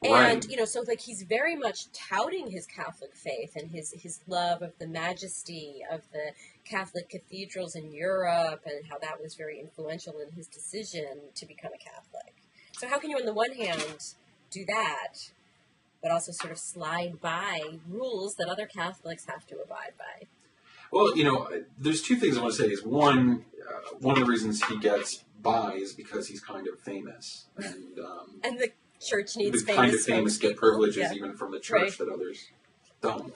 Speaker 2: Right.
Speaker 1: And, you know, so, like, he's very much touting his Catholic faith and his love of the majesty of the Catholic cathedrals in Europe and how that was very influential in his decision to become a Catholic. So how can you, on the one hand, do that, but also sort of slide by rules that other Catholics have to abide by?
Speaker 2: Well, you know, there's two things I want to say. Is one of the reasons he gets by is because he's kind of famous.
Speaker 1: And the church needs
Speaker 2: the kind of famous get privileges even from the church
Speaker 1: right.
Speaker 2: that others don't.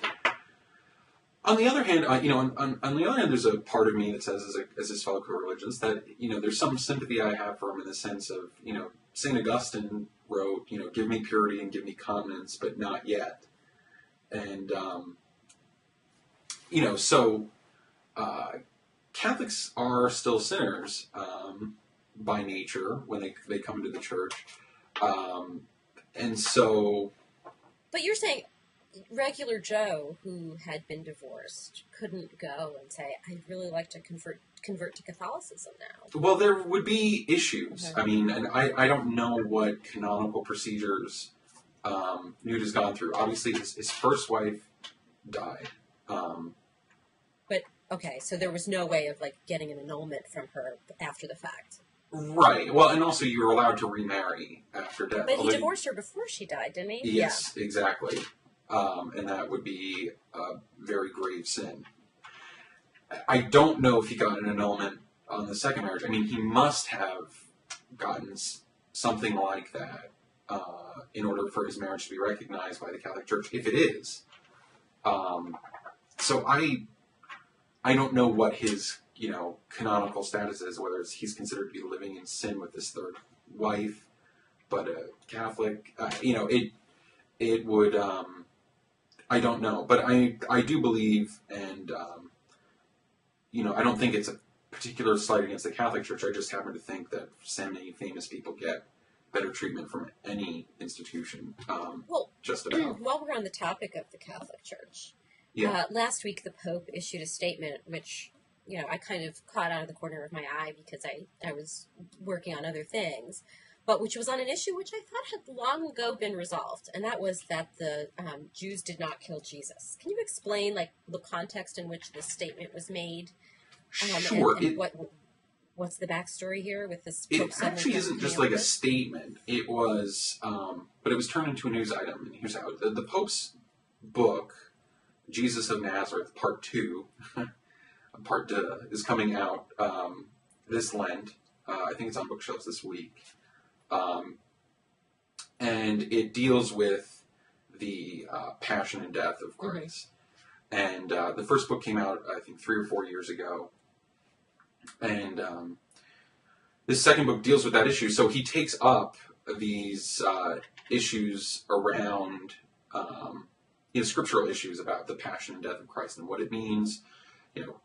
Speaker 2: On the other hand, you know, on the other hand, there's a part of me that says, as his fellow co-religions, that, you know, there's some sympathy I have for him in the sense of, you know, St. Augustine wrote, you know, give me purity and give me continence, but not yet. And, you know, so Catholics are still sinners by nature when they come into the church. And so...
Speaker 1: But you're saying regular Joe, who had been divorced, couldn't go and say, I'd really like to convert to Catholicism now.
Speaker 2: Well, there would be issues. Okay. I mean, and I don't know what canonical procedures Newt has gone through. Obviously, his first wife died.
Speaker 1: But Okay, so there was no way of like getting an annulment from her after the fact.
Speaker 2: Right. Well, and also you were allowed to remarry after death.
Speaker 1: But he divorced her before she died, didn't he?
Speaker 2: Yes, yeah. Exactly. And that would be a very grave sin. I don't know if he got an annulment on the second marriage. I mean, he must have gotten something like that in order for his marriage to be recognized by the Catholic Church, if it is. So I don't know what his canonical status is, whether he's considered to be living in sin with his third wife, but a Catholic. It would. I don't know, but I do believe, and I don't think it's a particular slight against the Catholic Church. I just happen to think that so many famous people get better treatment from any institution. Just about.
Speaker 1: While we're on the topic of the Catholic Church, last week the Pope issued a statement which, I kind of caught out of the corner of my eye because I was working on other things, but which was on an issue which I thought had long ago been resolved, and that was that the Jews did not kill Jesus. Can you explain, the context in which this statement was made?
Speaker 2: Sure.
Speaker 1: And what's the backstory here with this?
Speaker 2: It actually isn't just like a statement. It was, but it was turned into a news item, and here's how. The Pope's book, Jesus of Nazareth, Part 2, Part 2, is coming out this Lent. I think it's on bookshelves this week. And it deals with the passion and death of Christ. Mm-hmm. And the first book came out, I think, 3 or 4 years ago. And this second book deals with that issue. So he takes up these issues around, scriptural issues about the passion and death of Christ and what it means,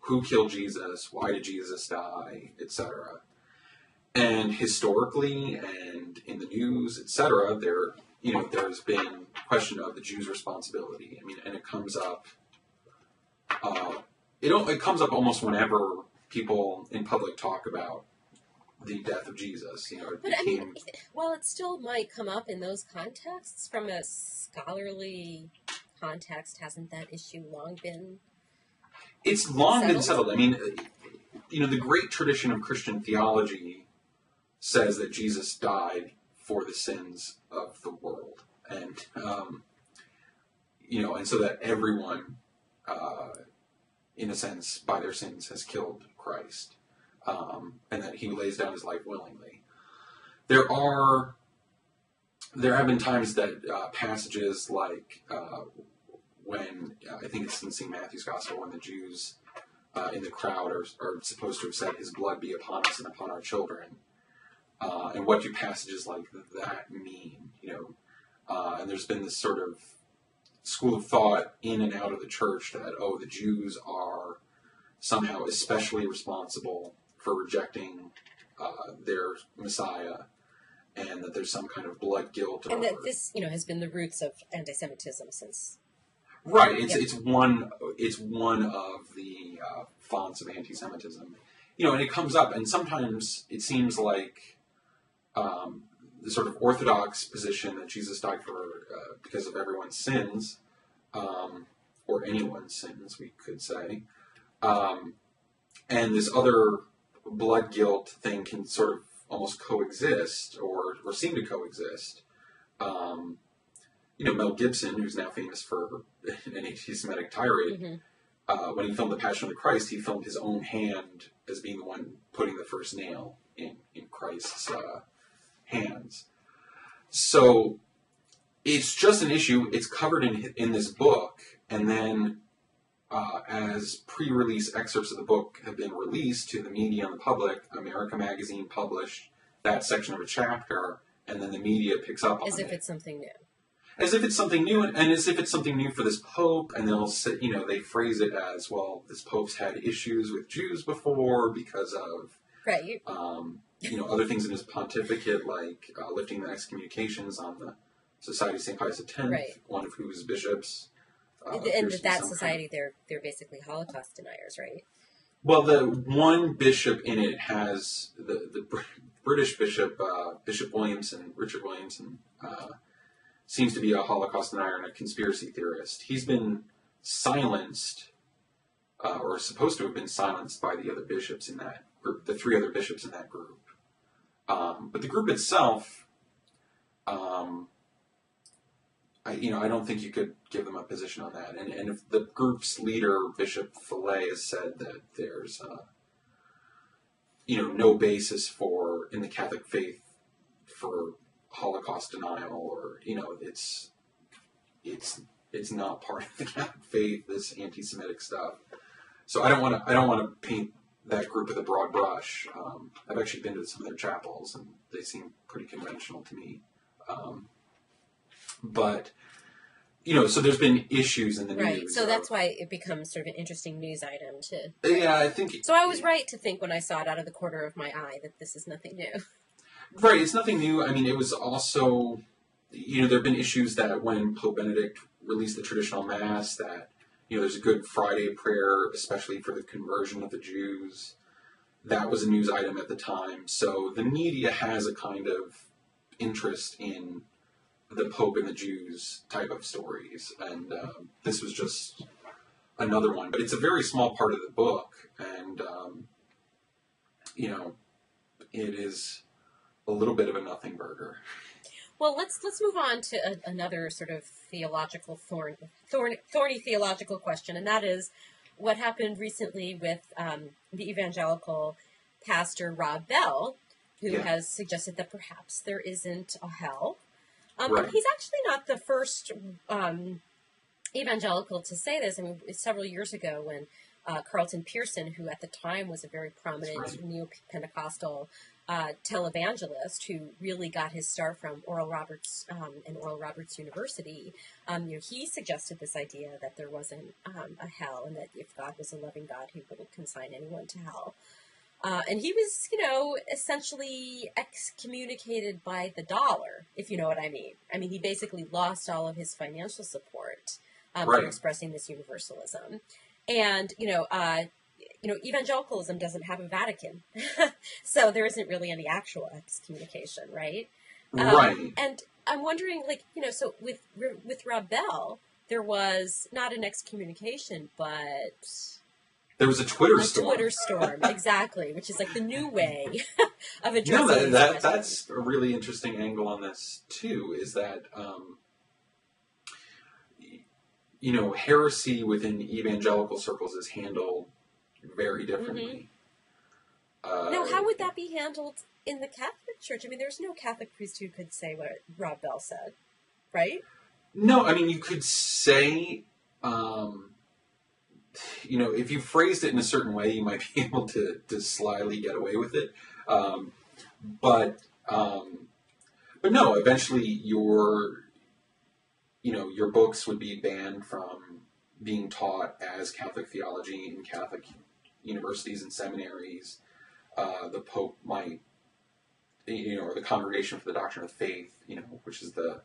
Speaker 2: who killed Jesus, why did Jesus die, etc. And historically and in the news, etc., there's been question of the Jews' responsibility. I mean, and it comes up. It comes up almost whenever people in public talk about the death of Jesus.
Speaker 1: It still might come up in those contexts. From a scholarly context, hasn't that issue long been?
Speaker 2: It's long been settled. I mean, the great tradition of Christian theology says that Jesus died for the sins of the world, and and so that everyone, in a sense, by their sins, has killed Christ, and that He lays down His life willingly. There have been times that passages like when I think it's in St. Matthew's Gospel, when the Jews in the crowd are supposed to have said, "His blood be upon us and upon our children." And what do passages like that mean? And there's been this sort of school of thought in and out of the church that, the Jews are somehow especially responsible for rejecting their Messiah, and that there's some kind of blood guilt.
Speaker 1: And that this, has been the roots of anti-Semitism since.
Speaker 2: Right. It's one of the fonts of anti-Semitism. And it comes up, and sometimes it seems like the sort of orthodox position that Jesus died for because of everyone's sins, or anyone's sins, we could say, and this other blood guilt thing can sort of almost coexist, or seem to coexist. Mel Gibson, who's now famous for an anti-Semitic tirade, when he filmed The Passion of the Christ, he filmed his own hand as being the one putting the first nail in Christ's hands. So it's just an issue. It's covered in this book, and then as pre-release excerpts of the book have been released to the media and the public, America Magazine published that section of a chapter, and then the media picks up on it.
Speaker 1: As if it's something new.
Speaker 2: As if it's something new, and as if it's something new for this Pope, and they'll say, they phrase it as, well, this Pope's had issues with Jews before because of,
Speaker 1: right.
Speaker 2: Other things in his pontificate, like lifting the excommunications on the Society of St. Pius X, right. One of whose bishops.
Speaker 1: And that society, they're basically Holocaust deniers, right?
Speaker 2: Well, the one bishop in it has the British bishop, Bishop Williamson, Richard Williamson, seems to be a Holocaust denier and a conspiracy theorist. He's been silenced or supposed to have been silenced by the other bishops in that group, the three other bishops in that group. But the group itself, I don't think you could give them a position on that. And if the group's leader, Bishop Fillet, has said that there's, no basis in the Catholic faith for Holocaust denial, or, it's not part of the Catholic faith, this anti-Semitic stuff. So I don't want to paint that group with a broad brush. I've actually been to some of their chapels, and they seem pretty conventional to me. But, so there's been issues in the news.
Speaker 1: Right, so that's why it becomes sort of an interesting news item to...
Speaker 2: Yeah, I think...
Speaker 1: So I was right to think when I saw it out of the corner of my eye that this is nothing new.
Speaker 2: Right, it's nothing new. I mean, it was also... there have been issues that when Pope Benedict released the traditional Mass, that, there's a Good Friday prayer, especially for the conversion of the Jews. That was a news item at the time. So the media has a kind of interest in the Pope and the Jews type of stories. And this was just another one. But it's a very small part of the book. And, it is a little bit of a nothing burger.
Speaker 1: Well, let's move on to another sort of theological thorny theological question, and that is what happened recently with the evangelical pastor Rob Bell, who has suggested that perhaps there isn't a hell.
Speaker 2: Right.
Speaker 1: And he's actually not the first evangelical to say this. I mean, several years ago when Carlton Pearson, who at the time was a very prominent neo-Pentecostal televangelist who really got his start from Oral Roberts and Oral Roberts University, he suggested this idea that there wasn't a hell, and that if God was a loving God, he wouldn't consign anyone to hell. And he was, essentially excommunicated by the dollar, if you know what I mean. I mean, he basically lost all of his financial support for expressing this universalism. And, evangelicalism doesn't have a Vatican, so there isn't really any actual excommunication, right?
Speaker 2: Right.
Speaker 1: And I'm wondering, so with Rob Bell, there was not an excommunication, but
Speaker 2: there was a Twitter storm.
Speaker 1: A Twitter storm, exactly, which is like the new way of addressing this.
Speaker 2: That's a really interesting angle on this too. Is that heresy within evangelical circles is handled very differently.
Speaker 1: Mm-hmm. Now, how would that be handled in the Catholic Church? I mean, there's no Catholic priest who could say what Rob Bell said, right?
Speaker 2: No, I mean, you could say, if you phrased it in a certain way, you might be able to slyly get away with it. But no, eventually your books would be banned from being taught as Catholic theology in Catholic universities and seminaries. The Pope might, or the Congregation for the Doctrine of Faith, which is the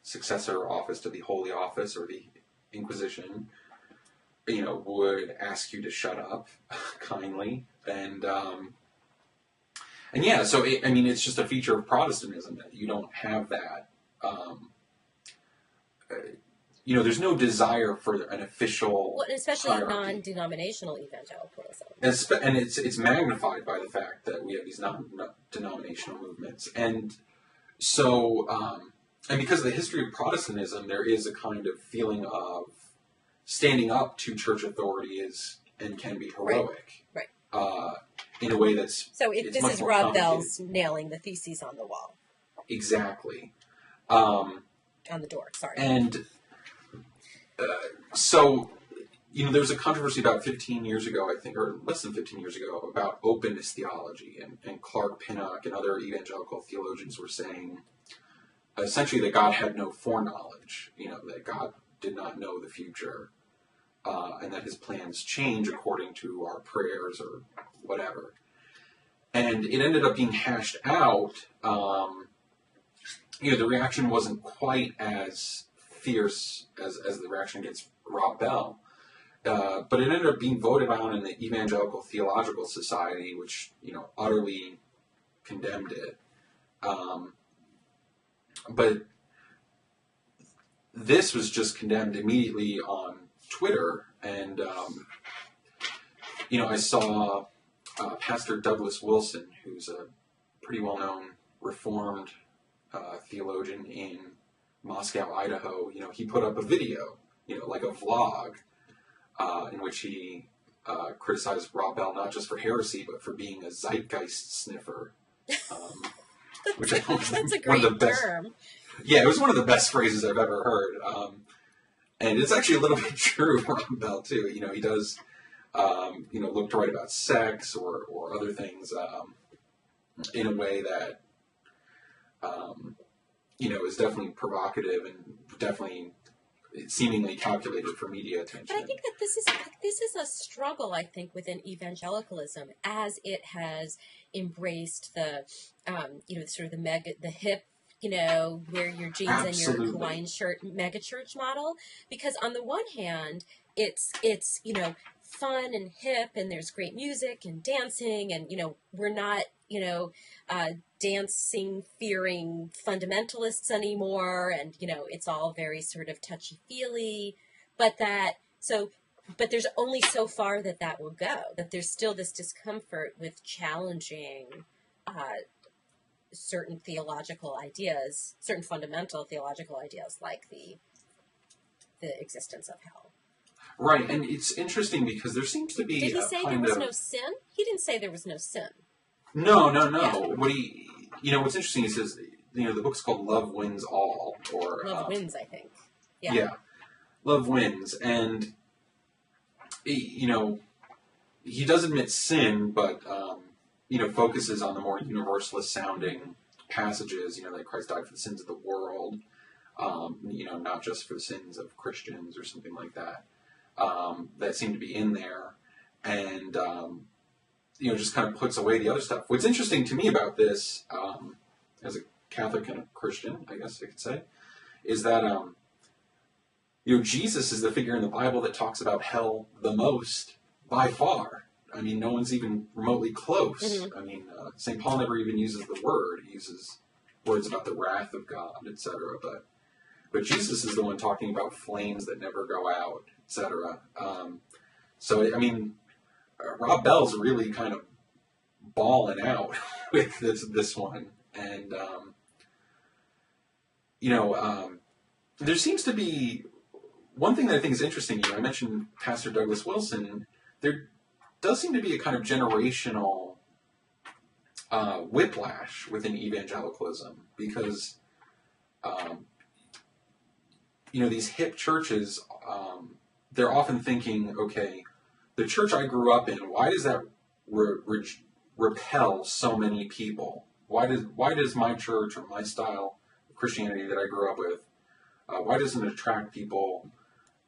Speaker 2: successor office to the Holy Office or the Inquisition, would ask you to shut up kindly. And yeah, so it's just a feature of Protestantism that you don't have that. There's no desire for an official,
Speaker 1: well, especially hierarchy. Non-denominational evangelicalism.
Speaker 2: And it's magnified by the fact that we have these non-denominational movements. And so, and because of the history of Protestantism, there is a kind of feeling of standing up to church authority and can be heroic.
Speaker 1: Right.
Speaker 2: In a way that's...
Speaker 1: So this is Rob Bell's nailing the theses on the wall.
Speaker 2: Exactly.
Speaker 1: On the door, sorry.
Speaker 2: And so, there was a controversy about 15 years ago, I think, or less than 15 years ago, about openness theology. And Clark Pinnock and other evangelical theologians were saying, essentially, that God had no foreknowledge, that God did not know the future, and that his plans change according to our prayers or whatever. And it ended up being hashed out. The reaction wasn't quite as fierce as the reaction against Rob Bell. But it ended up being voted on in the Evangelical Theological Society, which, utterly condemned it. But this was just condemned immediately on Twitter. And I saw Pastor Douglas Wilson, who's a pretty well-known Reformed theologian in Moscow, Idaho. He put up a video, like a vlog, in which he criticized Rob Bell not just for heresy, but for being a Zeitgeist sniffer. Which I thought was
Speaker 1: That's a
Speaker 2: one of
Speaker 1: great
Speaker 2: the best.
Speaker 1: term.
Speaker 2: Yeah, it was one of the best phrases I've ever heard. And it's actually a little bit true for Rob Bell, too. He does, look to write about sex or other things in a way that, is definitely provocative and definitely seemingly calculated for media attention.
Speaker 1: But I think that this is a struggle, I think, within evangelicalism as it has embraced the, sort of the hip, wear your jeans
Speaker 2: Absolutely.
Speaker 1: and your Hawaiian shirt mega church model. Because on the one hand, it's fun and hip and there's great music and dancing and, we're not, dancing fearing fundamentalists anymore. And, it's all very sort of touchy-feely. But there's only so far that will go, that there's still this discomfort with challenging certain theological ideas, certain fundamental theological ideas like the existence of hell.
Speaker 2: Right, and it's interesting because there seems to be
Speaker 1: Did he say there was no sin? He didn't say there was no sin.
Speaker 2: No.
Speaker 1: Yeah.
Speaker 2: What's interesting, he says, the book's called Love Wins All, or...
Speaker 1: Love Wins, I think.
Speaker 2: Yeah. Love Wins, and, he does admit sin, but, focuses on the more universalist sounding passages, that Christ died for the sins of the world, not just for the sins of Christians or something like that, that seem to be in there, and, just kind of puts away the other stuff. What's interesting to me about this, as a Catholic and a Christian, I guess I could say, is that, Jesus is the figure in the Bible that talks about hell the most, by far. I mean, no one's even remotely close. Mm-hmm. I mean, St. Paul never even uses the word. He uses words about the wrath of God, etc. But Jesus is the one talking about flames that never go out, etc. So, I mean, Rob Bell's really kind of balling out with this one. And, there seems to be... One thing that I think is interesting, I mentioned Pastor Douglas Wilson. There does seem to be a kind of generational whiplash within evangelicalism because, these hip churches, they're often thinking, okay, the church I grew up in, why does that repel so many people? Why does my church or my style of Christianity that I grew up with, why doesn't it attract people?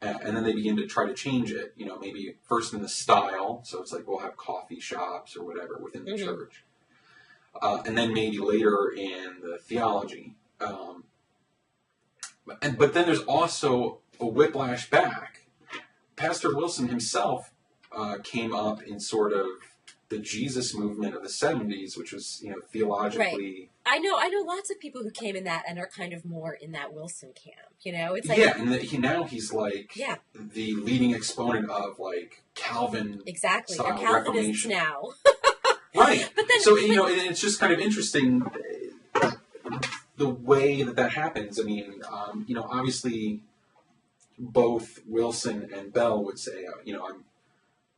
Speaker 2: And then they begin to try to change it, maybe first in the style. So it's like we'll have coffee shops or whatever within the church. And then maybe later in the theology. But then there's also a whiplash back. Pastor Wilson himself came up in sort of the Jesus movement of the 70s, which was, theologically...
Speaker 1: Right. I know lots of people who came in that and are kind of more in that Wilson camp, It's like...
Speaker 2: Yeah, and now he's like the leading exponent of, like, Calvin
Speaker 1: exactly,
Speaker 2: style
Speaker 1: or Calvinists
Speaker 2: Reformation.
Speaker 1: Now.
Speaker 2: Right.
Speaker 1: But then,
Speaker 2: so, and it's just kind of interesting the way that happens. I mean, obviously both Wilson and Bell would say, I'm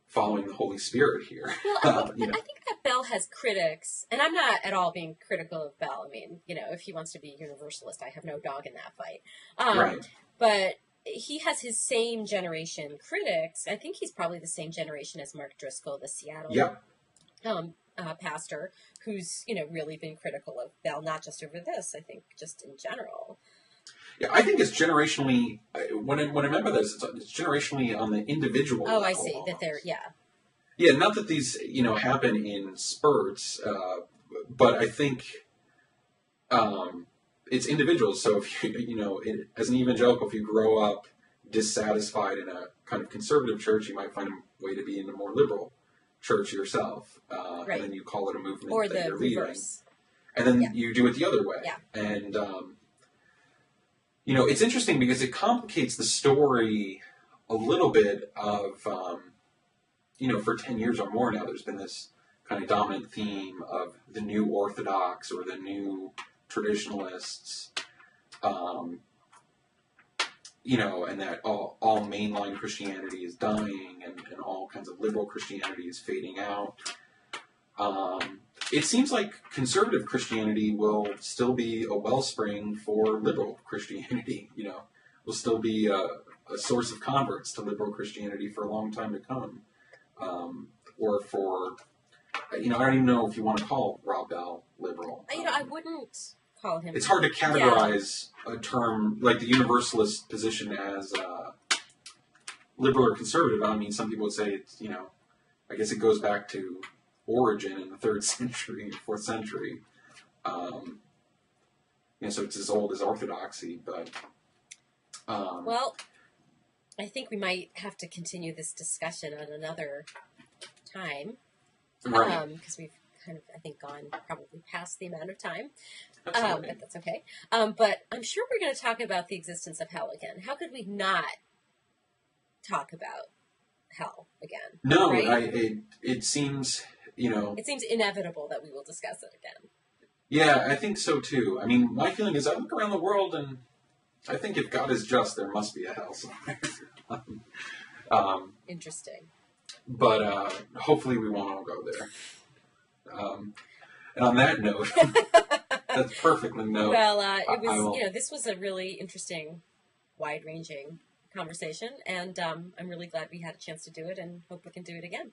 Speaker 2: following the Holy Spirit here.
Speaker 1: Well, I think that Bell has critics, and I'm not at all being critical of Bell. I mean, if he wants to be universalist, I have no dog in that fight.
Speaker 2: Right.
Speaker 1: But he has his same generation critics. I think he's probably the same generation as Mark Driscoll, the Seattle pastor, who's, really been critical of Bell, not just over this, I think just in general.
Speaker 2: Yeah, I think it's generationally, when I remember this, it's generationally on the individual level.
Speaker 1: I see, almost. That they're,
Speaker 2: Yeah, not that these, happen in spurts, but I think it's individuals. So if you, as an evangelical, if you grow up dissatisfied in a kind of conservative church, you might find a way to be in a more liberal church yourself. Right. And then you call it a movement
Speaker 1: or
Speaker 2: that you're
Speaker 1: reverse.
Speaker 2: Leading. And then you do it the other way.
Speaker 1: Yeah.
Speaker 2: And, it's interesting because it complicates the story a little bit of, for 10 years or more now, there's been this kind of dominant theme of the new Orthodox or the new traditionalists, and that all mainline Christianity is dying and all kinds of liberal Christianity is fading out. It seems like conservative Christianity will still be a wellspring for liberal Christianity, will still be a source of converts to liberal Christianity for a long time to come. Or for, I don't even know if you want to call Rob Bell liberal.
Speaker 1: I wouldn't call him.
Speaker 2: It's hard to categorize a term like the universalist position as liberal or conservative. I mean, some people would say it's, I guess it goes back to Origen in the 3rd century, 4th century. So it's as old as Orthodoxy, but...
Speaker 1: well, I think we might have to continue this discussion on another time.
Speaker 2: Right.
Speaker 1: Because we've kind of, I think, gone probably past the amount of time.
Speaker 2: But
Speaker 1: But that's okay. But I'm sure we're going to talk about the existence of hell again. How could we not talk about hell again?
Speaker 2: No,
Speaker 1: right?
Speaker 2: it seems,
Speaker 1: It seems inevitable that we will discuss it again.
Speaker 2: Yeah, I think so too. I mean, my feeling is I look around the world and I think if God is just, there must be a hell somewhere.
Speaker 1: Interesting.
Speaker 2: But hopefully we won't all go there. And on that note, that's perfectly note.
Speaker 1: Well, it was, this was a really interesting, wide-ranging conversation, and I'm really glad we had a chance to do it, and hope we can do it again.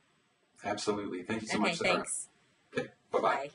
Speaker 2: Absolutely. Thank you so much,
Speaker 1: Okay,
Speaker 2: Sarah.
Speaker 1: thanks.
Speaker 2: Okay, bye-bye.
Speaker 1: Bye.